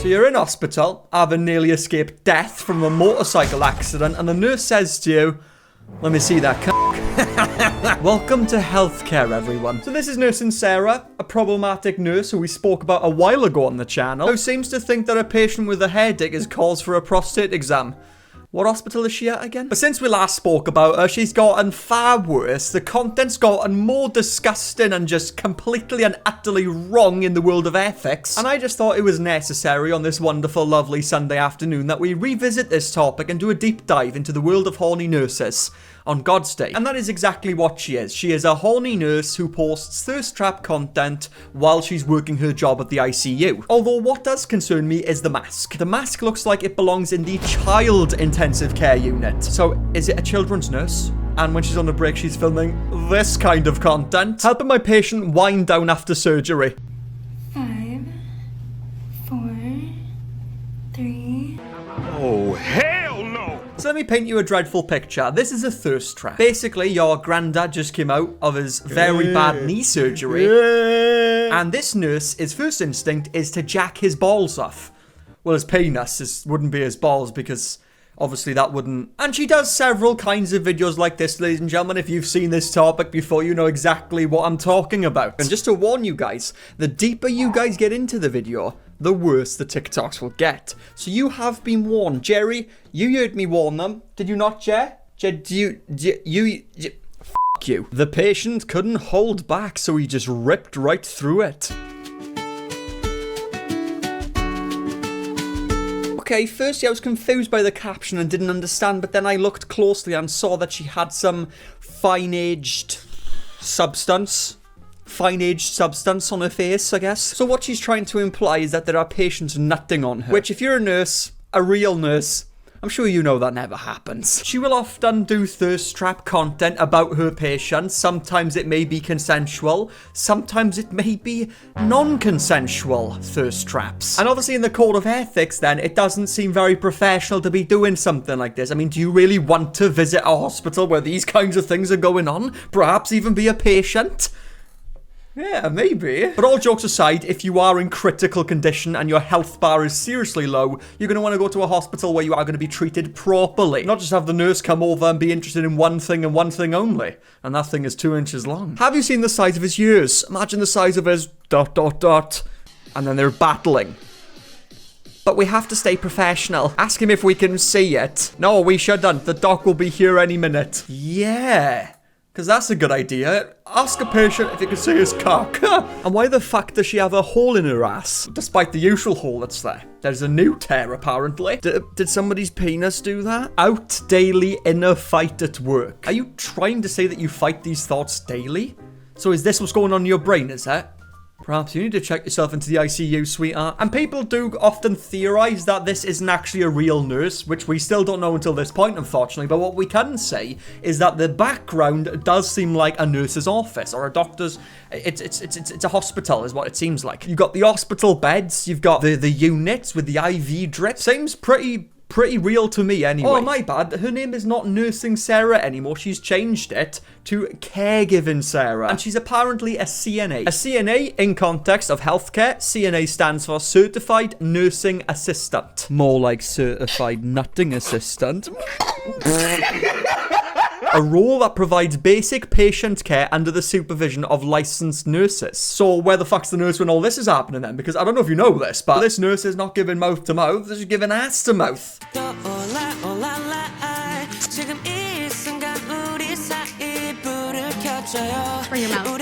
So you're in hospital, having nearly escaped death from a motorcycle accident, and the nurse says to you, let me see that Welcome to healthcare, everyone. So this is Nursing Sarah, a problematic nurse who we spoke about a while ago on the channel, who seems to think that a patient with a headache is cause for a prostate exam. What hospital is she at again? But since we last spoke about her, she's gotten far worse. The content's gotten more disgusting and just completely and utterly wrong in the world of ethics. And I just thought it was necessary on this wonderful, lovely Sunday afternoon that we revisit this topic and do a deep dive into the world of horny nurses on God's Day. And that is exactly what she is. She is a horny nurse who posts thirst trap content while she's working her job at the ICU. Although what does concern me is the mask. The mask looks like it belongs in the child intensive care unit. So is it a children's nurse? And when she's on a break, she's filming this kind of content, helping my patient wind down after surgery. 5, 4, 3. Oh, hell no! So let me paint you a dreadful picture. This is a thirst trap. Basically, your granddad just came out of his very bad knee surgery. And this nurse's first instinct is to jack his balls off. Well, his penis wouldn't be his balls because obviously that wouldn't. And she does several kinds of videos like this, ladies and gentlemen. If you've seen this topic before, you know exactly what I'm talking about. And just to warn you guys, the deeper you guys get into the video, the worse the TikToks will get. So you have been warned. Jerry, you heard me warn them. Did you not, Jer? Fuck you. The patient couldn't hold back, so he just ripped right through it. Okay, firstly I was confused by the caption and didn't understand, but then I looked closely and saw that she had some fine-aged substance on her face, I guess. So what she's trying to imply is that there are patients nutting on her. Which, if you're a nurse, a real nurse, I'm sure you know that never happens. She will often do thirst trap content about her patients. Sometimes it may be consensual. Sometimes it may be non-consensual thirst traps. And obviously in the code of ethics then, it doesn't seem very professional to be doing something like this. I mean, do you really want to visit a hospital where these kinds of things are going on? Perhaps even be a patient? Yeah, maybe. But all jokes aside, if you are in critical condition and your health bar is seriously low, you're going to want to go to a hospital where you are going to be treated properly. Not just have the nurse come over and be interested in one thing and one thing only. And that thing is 2 inches long. Have you seen the size of his ears? Imagine the size of his ... And then they're battling. But we have to stay professional. Ask him if we can see it. No, we shouldn't. The doc will be here any minute. Yeah. Because that's a good idea. Ask a patient if you can see his cock. And why the fuck does she have a hole in her ass? Despite the usual hole that's there. There's a new tear, apparently. Did somebody's penis do that? Out daily in a fight at work. Are you trying to say that you fight these thoughts daily? So is this what's going on in your brain, is it? Perhaps you need to check yourself into the ICU, sweetheart. And people do often theorize that this isn't actually a real nurse, which we still don't know until this point, unfortunately. But what we can say is that the background does seem like a nurse's office or a doctor's. It's a hospital, is what it seems like. You've got the hospital beds, you've got the units with the IV drip. Seems pretty real to me anyway. Oh, my bad. Her name is not Nursing Sarah anymore. She's changed it to Caregiving Sarah. And she's apparently a CNA. A CNA, in context of healthcare, CNA stands for Certified Nursing Assistant. More like Certified Nutting Assistant. A role that provides basic patient care under the supervision of licensed nurses. So where the fuck's the nurse when all this is happening then? Because I don't know if you know this, but this nurse is not giving mouth to mouth, she's giving ass to mouth. For your mouth.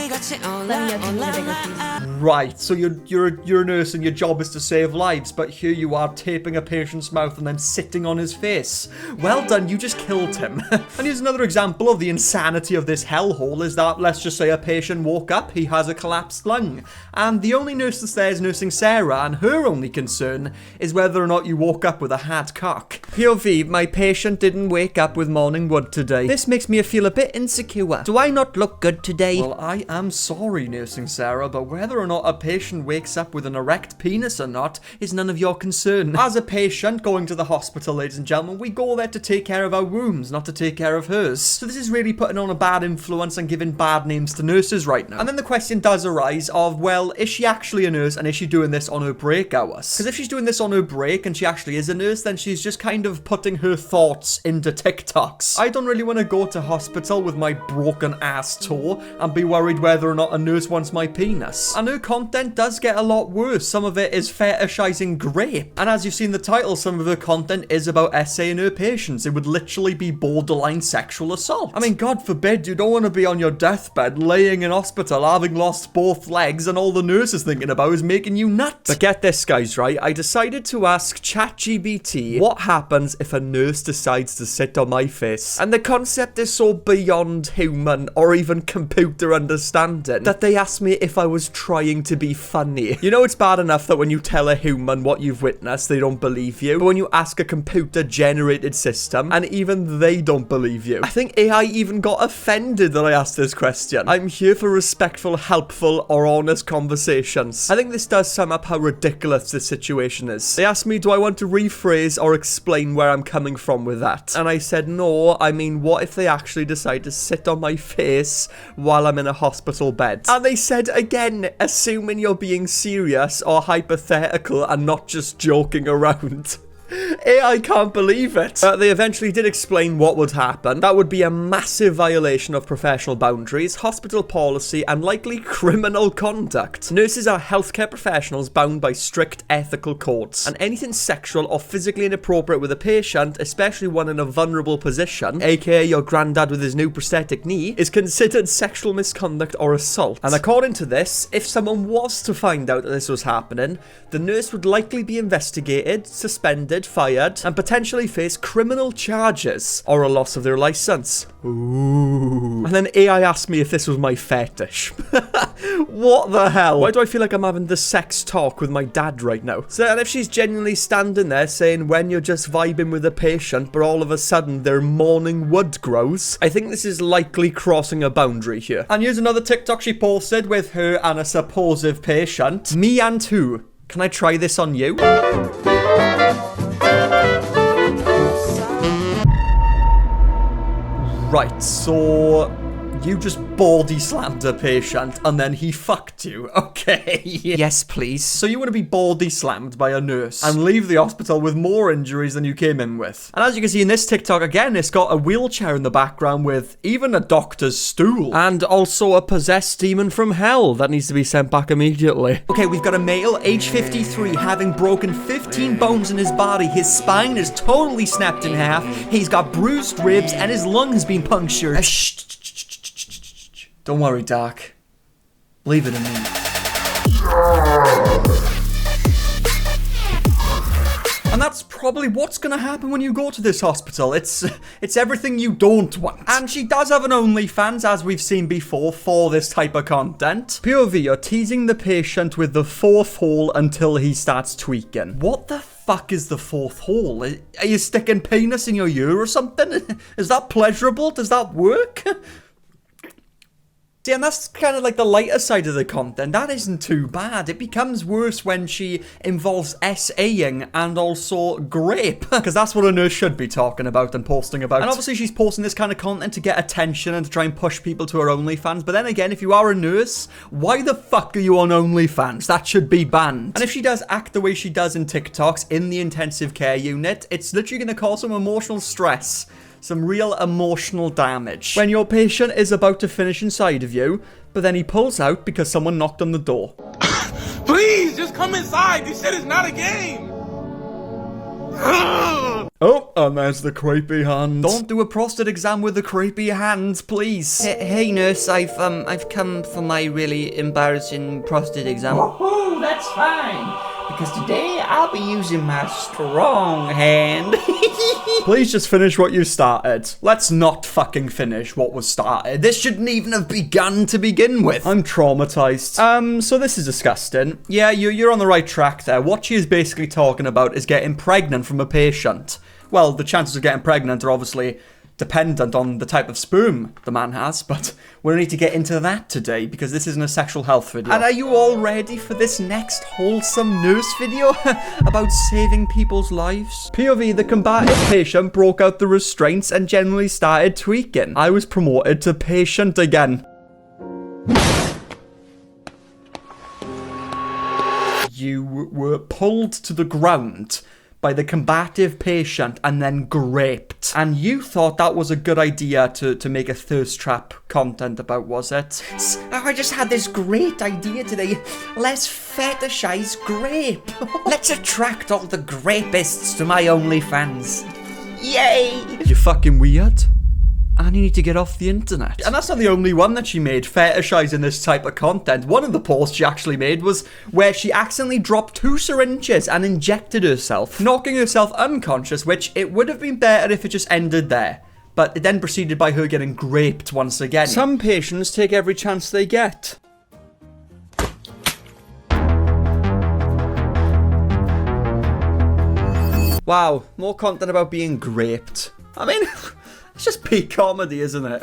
Right, so you're a nurse and your job is to save lives, but here you are taping a patient's mouth and then sitting on his face. Well done, you just killed him. And here's another example of the insanity of this hellhole is that, let's just say a patient woke up, he has a collapsed lung. And the only nurse that's there is Nursing Sarah, and her only concern is whether or not you woke up with a hard cock. POV, my patient didn't wake up with morning wood today. This makes me feel a bit insecure. Do I not look good today? Well, I am I'm sorry, Nursing Sarah, but whether or not a patient wakes up with an erect penis or not is none of your concern. As a patient going to the hospital, ladies and gentlemen, we go there to take care of our wombs, not to take care of hers. So this is really putting on a bad influence and giving bad names to nurses right now. And then the question does arise of, well, is she actually a nurse and is she doing this on her break hours? Because if she's doing this on her break and she actually is a nurse, then she's just kind of putting her thoughts into TikToks. I don't really want to go to hospital with my broken ass toe and be worried whether or not a nurse wants my penis. And her content does get a lot worse. Some of it is fetishizing grape. And as you've seen the title, some of her content is about essaying her patients. It would literally be borderline sexual assault. I mean, God forbid, you don't want to be on your deathbed laying in hospital having lost both legs and all the nurse is thinking about is making you nuts. But get this, guys, right? I decided to ask ChatGPT what happens if a nurse decides to sit on my face. And the concept is so beyond human or even computer understanding that they asked me if I was trying to be funny. You know, it's bad enough that when you tell a human what you've witnessed, they don't believe you. But when you ask a computer-generated system, and even they don't believe you. I think AI even got offended that I asked this question. I'm here for respectful, helpful, or honest conversations. I think this does sum up how ridiculous this situation is. They asked me, do I want to rephrase or explain where I'm coming from with that? And I said, no, I mean, what if they actually decide to sit on my face while I'm in a hospital bed? And they said, again, assuming you're being serious or hypothetical and not just joking around. AI can't believe it. They eventually did explain what would happen. That would be a massive violation of professional boundaries, hospital policy, and likely criminal conduct. Nurses are healthcare professionals bound by strict ethical codes, and anything sexual or physically inappropriate with a patient, especially one in a vulnerable position, aka your granddad with his new prosthetic knee, is considered sexual misconduct or assault. And according to this, if someone was to find out that this was happening, the nurse would likely be investigated, suspended, fired, and potentially face criminal charges or a loss of their license. Ooh. And then AI asked me if this was my fetish. What the hell? Why do I feel like I'm having the sex talk with my dad right now? So, and if she's genuinely standing there saying when you're just vibing with a patient, but all of a sudden their morning wood grows, I think this is likely crossing a boundary here. And here's another TikTok she posted with her and a supposed patient. Me and who? Can I try this on you? Right, so you just body slammed a patient and then he fucked you. Okay. Yes, please. So you want to be body slammed by a nurse and leave the hospital with more injuries than you came in with. And as you can see in this TikTok, again, it's got a wheelchair in the background with even a doctor's stool. And also a possessed demon from hell that needs to be sent back immediately. Okay, we've got a male, age 53, having broken 15 bones in his body. His spine is totally snapped in half. He's got bruised ribs and his lung has been punctured. Shh. Don't worry, Doc. Leave it to me. And that's probably what's gonna happen when you go to this hospital. It's everything you don't want. And she does have an OnlyFans, as we've seen before, for this type of content. POV, you're teasing the patient with the fourth hole until he starts tweaking. What the fuck is the fourth hole? Are you sticking penis in your ear or something? Is that pleasurable? Does that work? See, and that's kind of like the lighter side of the content. That isn't too bad. It becomes worse when she involves SAing and also grape. Because that's what a nurse should be talking about and posting about. And obviously she's posting this kind of content to get attention and to try and push people to her OnlyFans. But then again, if you are a nurse, why the fuck are you on OnlyFans? That should be banned. And if she does act the way she does in TikToks in the intensive care unit, it's literally going to cause some emotional stress. Some real emotional damage. When your patient is about to finish inside of you, but then he pulls out because someone knocked on the door. Please, just come inside. This shit is not a game. Oh, and there's the creepy hand. Don't do a prostate exam with the creepy hands, please. Hey nurse, I've come for my really embarrassing prostate exam. Oh, that's fine. Because today I'll be using my strong hand. Please just finish what you started. Let's not fucking finish what was started. This shouldn't even have begun to begin with. I'm traumatized. So this is disgusting. Yeah, you're on the right track there. What she is basically talking about is getting pregnant from a patient. Well, the chances of getting pregnant are obviously dependent on the type of sperm the man has, but we don't need to get into that today because this isn't a sexual health video. And are you all ready for this next wholesome nurse video about saving people's lives? POV, the combative patient broke out the restraints and generally started tweaking. I was promoted to patient again. You were pulled to the ground by the combative patient and then raped. And you thought that was a good idea to make a thirst trap content about, was it? I just had this great idea today. Let's fetishize grape. Let's attract all the grapists to my OnlyFans. Yay! You're fucking weird. And you need to get off the internet. And that's not the only one that she made, fetishizing this type of content. One of the posts she actually made was where she accidentally dropped 2 syringes and injected herself, knocking herself unconscious, which it would have been better if it just ended there. But it then proceeded by her getting raped once again. Some patients take every chance they get. Wow, more content about being raped. I mean... It's just peak comedy, isn't it?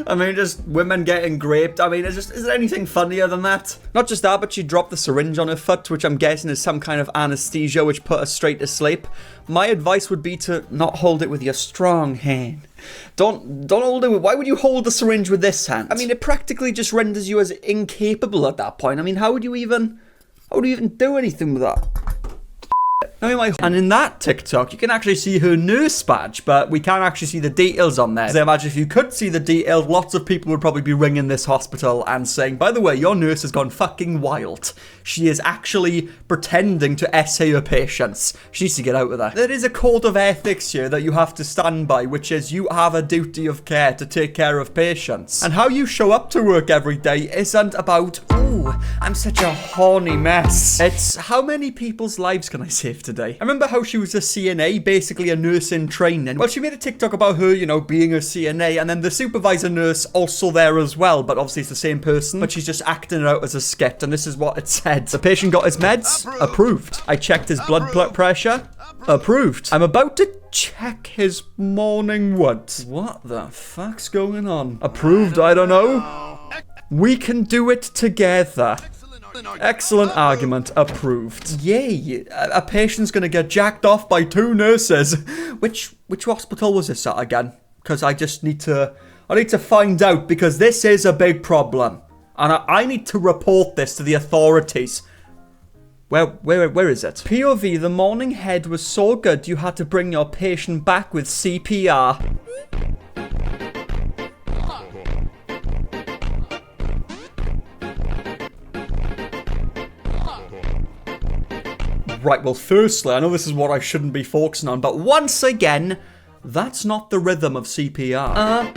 I mean, just women getting raped. I mean, is there anything funnier than that? Not just that, but she dropped the syringe on her foot, which I'm guessing is some kind of anesthesia, which put her straight to sleep. My advice would be to not hold it with your strong hand. Don't hold it with... Why would you hold the syringe with this hand? I mean, it practically just renders you as incapable at that point. I mean, how would you even do anything with that? And in that TikTok, you can actually see her nurse badge, but we can't actually see the details on there. So I imagine if you could see the details, lots of people would probably be ringing this hospital and saying, by the way, your nurse has gone fucking wild. She is actually pretending to essay her patients. She needs to get out of there. There is a code of ethics here that you have to stand by, which is you have a duty of care to take care of patients. And how you show up to work every day isn't about, oh, I'm such a horny mess. It's how many people's lives can I save today? I remember how she was a CNA, basically a nurse in training. Well, she made a TikTok about her, you know, being a CNA, and then the supervisor nurse also there as well, but obviously it's the same person, but she's just acting it out as a skit, and this is what it said. The patient got his meds? Approved. I checked his blood pressure? Approved. I'm about to check his morning wood. What the fuck's going on? Approved, I don't know. We can do it together. Excellent argument. Approved. Yay. A patient's gonna get jacked off by 2 nurses. Which hospital was this at again? Because I need to find out, because this is a big problem. And I need to report this to the authorities. Where is it? POV, the morning head was so good you had to bring your patient back with CPR. Right, well, firstly, I know this is what I shouldn't be focusing on, but once again, that's not the rhythm of CPR.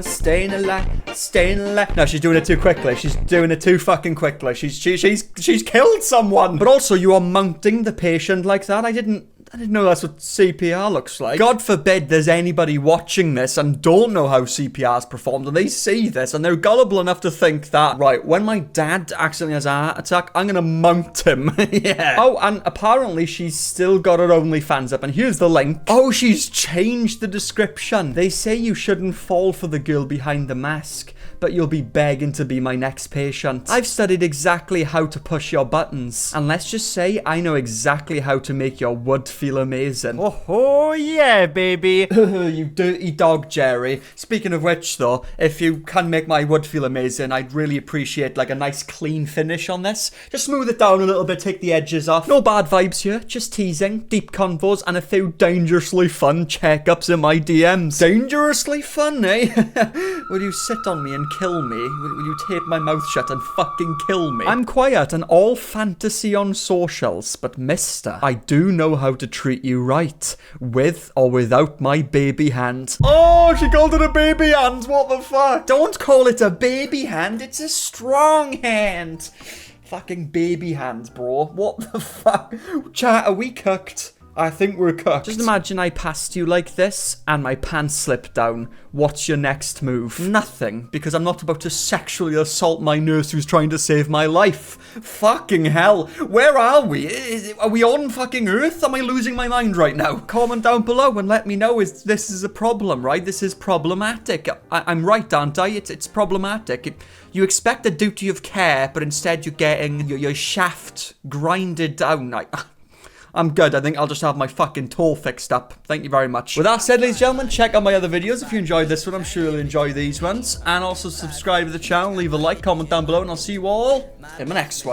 Staying alive. No, she's doing it too quickly. She's doing it too fucking quickly. She's killed someone. But also, you are mounting the patient like that. I didn't know that's what CPR looks like. God forbid there's anybody watching this and don't know how CPR is performed, and they see this and they're gullible enough to think that, right, when my dad accidentally has a heart attack, I'm gonna mount him. Yeah. Oh, and apparently she's still got her OnlyFans up, and here's the link. Oh, she's changed the description. They say you shouldn't fall for the girl behind the mask, but you'll be begging to be my next patient. I've studied exactly how to push your buttons, and let's just say I know exactly how to make your wood feel amazing. Oh yeah, baby. You dirty dog, Jerry. Speaking of which, though, if you can make my wood feel amazing, I'd really appreciate like a nice clean finish on this. Just smooth it down a little bit, take the edges off. No bad vibes here, just teasing, deep convos, and a few dangerously fun checkups in my DMs. Dangerously fun, eh? Will you sit on me and kill me? Will you tape my mouth shut and fucking kill me? I'm quiet and all fantasy on socials, but mister, I do know how to treat you right, with or without my baby hand. Oh, she called it a baby hand, what the fuck? Don't call it a baby hand, it's a strong hand. Fucking baby hand, bro. What the fuck? Chat, are we cooked? I think we're cooked. Just imagine I passed you like this and my pants slipped down. What's your next move? Nothing, because I'm not about to sexually assault my nurse who's trying to save my life. Fucking hell. Where are we? Are we on fucking Earth? Am I losing my mind right now? Comment down below and let me know if this is a problem, right? This is problematic. I'm right, aren't I? It's problematic. You expect a duty of care, but instead you're getting your shaft grinded down. I'm good. I think I'll just have my fucking toe fixed up. Thank you very much. With that said, ladies and gentlemen, check out my other videos. If you enjoyed this one, I'm sure you'll enjoy these ones. And also subscribe to the channel, leave a like, comment down below, and I'll see you all in my next one.